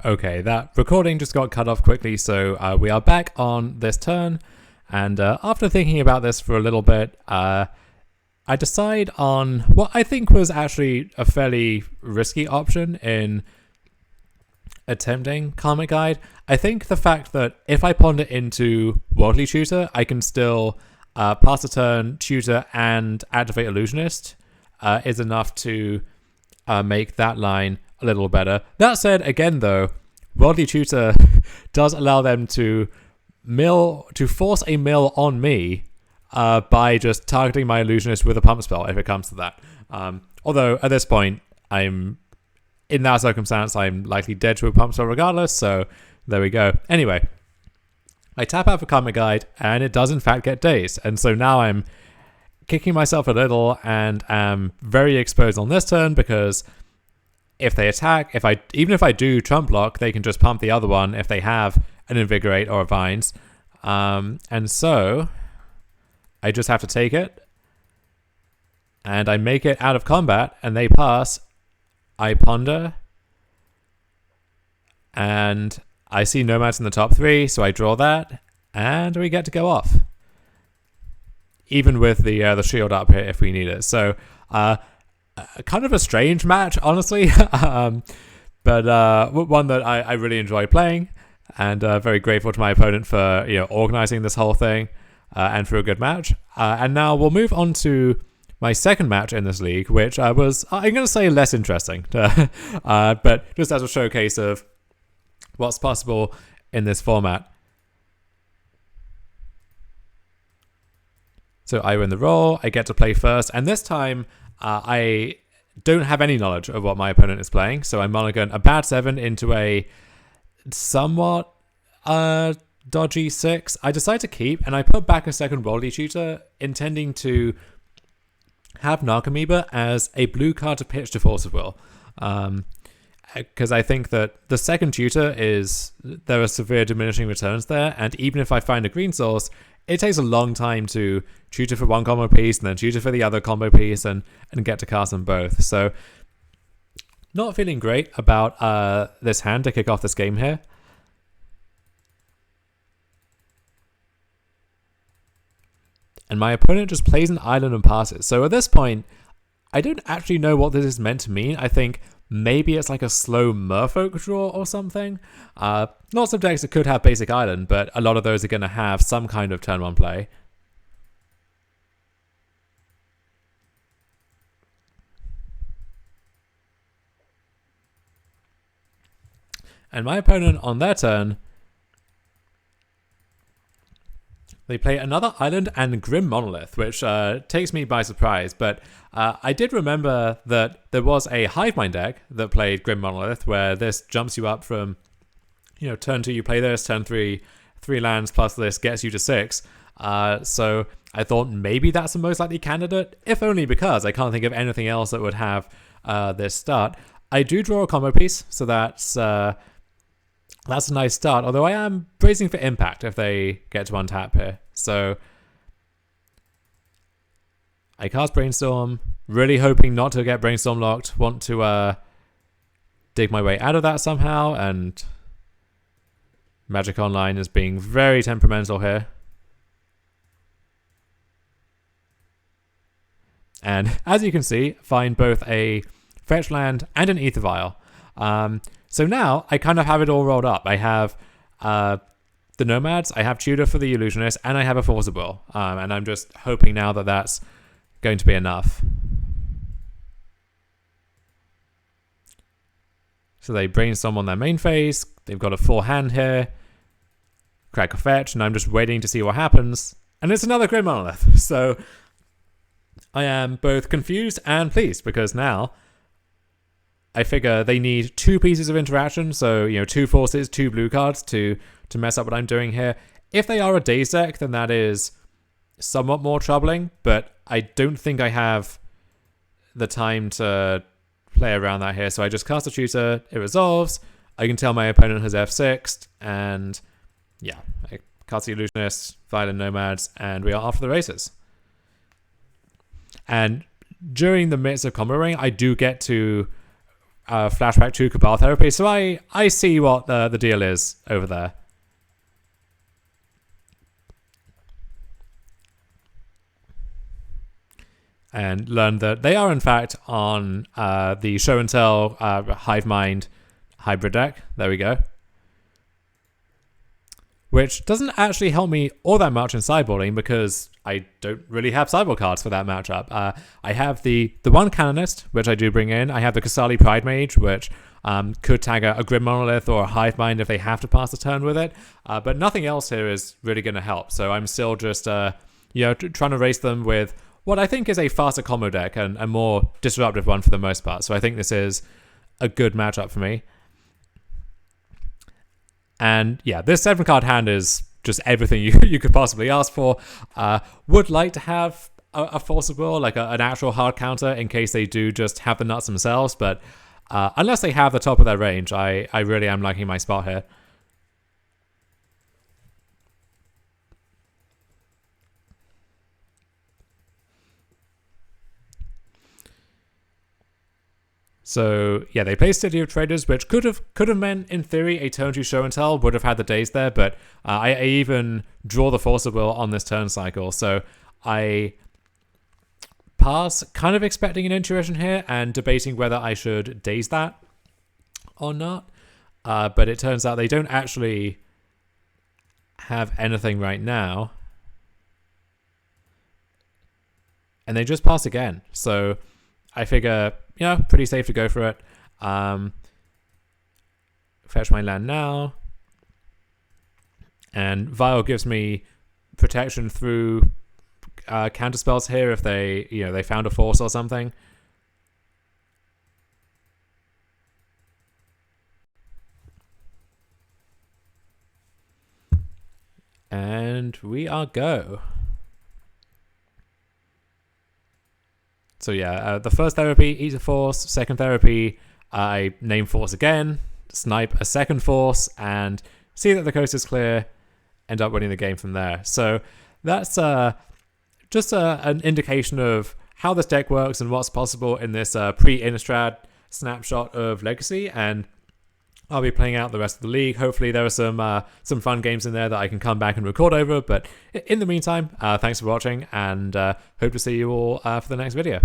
Okay, that recording just got cut off quickly, so we are back on this turn. And after thinking about this for a little bit, I decide on what I think was actually a fairly risky option in attempting Karmic Guide. I think the fact that if I ponder into Worldly Tutor, I can still pass a turn, tutor, and activate Illusionist is enough to make that line a little better. That said, again though, Worldly Tutor does allow them to force a mill on me by just targeting my Illusionist with a pump spell if it comes to that. Although at this point, in that circumstance, I'm likely dead to a pump spell regardless, so there we go. Anyway, I tap out for Karmic Guide, and it does in fact get dazed, and so now I'm kicking myself a little and am very exposed on this turn because if they attack, even if I do trump block, they can just pump the other one if they have an Invigorate or a Vines. And so I just have to take it. And I make it out of combat and they pass. I ponder. And I see Nomads in the top 3, so I draw that. And we get to go off. Even with the shield up here if we need it. So kind of a strange match, honestly, but one that I really enjoy playing, and very grateful to my opponent for organizing this whole thing and for a good match. And now we'll move on to my second match in this league, which was, I'm going to say, less interesting, but just as a showcase of what's possible in this format. So I win the roll, I get to play first, and this time I don't have any knowledge of what my opponent is playing, so I mulligan a bad 7 into a somewhat dodgy 6. I decide to keep, and I put back a second Worldly Tutor, intending to have Narcomoeba as a blue card to pitch to Force of Will. Because I think that the second tutor there are severe diminishing returns there, and even if I find a green source, it takes a long time to tutor for one combo piece and then tutor for the other combo piece and get to cast them both. So not feeling great about this hand to kick off this game here. And my opponent just plays an island and passes. So at this point, I don't actually know what this is meant to mean. I think maybe it's like a slow Merfolk draw or something. Lots of decks that could have basic island, but a lot of those are going to have some kind of turn 1 play. And my opponent on their turn, they play another island and Grim Monolith, which takes me by surprise. But I did remember that there was a Hivemind deck that played Grim Monolith, where this jumps you up from, turn 2 you play this, turn 3 lands plus this gets you to 6. So I thought maybe that's the most likely candidate, if only because I can't think of anything else that would have this start. I do draw a combo piece, so that's a nice start, although I am bracing for impact if they get to untap here. So I cast Brainstorm, really hoping not to get Brainstorm locked, want to dig my way out of that somehow, and Magic Online is being very temperamental here. And as you can see, find both a fetch land and an Ether Vial. So now I kind of have it all rolled up. I have the Nomads, I have Tutor for the Illusionist, and I have a Force of Will. And I'm just hoping now that that's going to be enough. So they Brainstorm on their main phase. They've got a full hand here. Crack a fetch, and I'm just waiting to see what happens. And it's another Grim Monolith. So I am both confused and pleased, because now I figure they need 2 pieces of interaction, so 2 forces, 2 blue cards to mess up what I'm doing here. If they are a Daze deck, then that is somewhat more troubling, but I don't think I have the time to play around that here. So I just cast a Tutor, it resolves, I can tell my opponent has F6'd, and yeah, I cast the Illusionist, Violent Nomads, and we are off to the races. And during the midst of comboing, I do get to flashback to Cabal Therapy, so I see what the deal is over there. And learn that they are in fact on the Show and Tell Hive Mind hybrid deck. There we go. Which doesn't actually help me all that much in sideboarding because I don't really have sideboard cards for that matchup. I have the one Canonist, which I do bring in. I have the Cephalid Pride Mage, which could tag a Grim Monolith or a Hive Mind if they have to pass the turn with it. But nothing else here is really going to help. So I'm still just trying to race them with what I think is a faster combo deck and a more disruptive one for the most part. So I think this is a good matchup for me. And yeah, this 7-card hand is just everything you could possibly ask for. Would like to have a Force of Will, like an actual hard counter in case they do just have the nuts themselves. But unless they have the top of their range, I really am liking my spot here. So yeah, they play City of Traders, which could have meant in theory a turn 2 Show and Tell would have had the days there, but I even draw the Force of Will on this turn cycle, so I pass, kind of expecting an intuition here and debating whether I should daze that or not. But it turns out they don't actually have anything right now, and they just pass again. So I figure, pretty safe to go for it. Fetch my land now. And Vial gives me protection through counter spells here if they found a force or something. And we are go. So yeah, the first therapy, eat a force. Second therapy, I name force again, snipe a second force, and see that the coast is clear, end up winning the game from there. So that's just an indication of how this deck works and what's possible in this pre-Innistrad snapshot of Legacy, and I'll be playing out the rest of the league. Hopefully there are some fun games in there that I can come back and record over, but in the meantime, thanks for watching, and hope to see you all for the next video.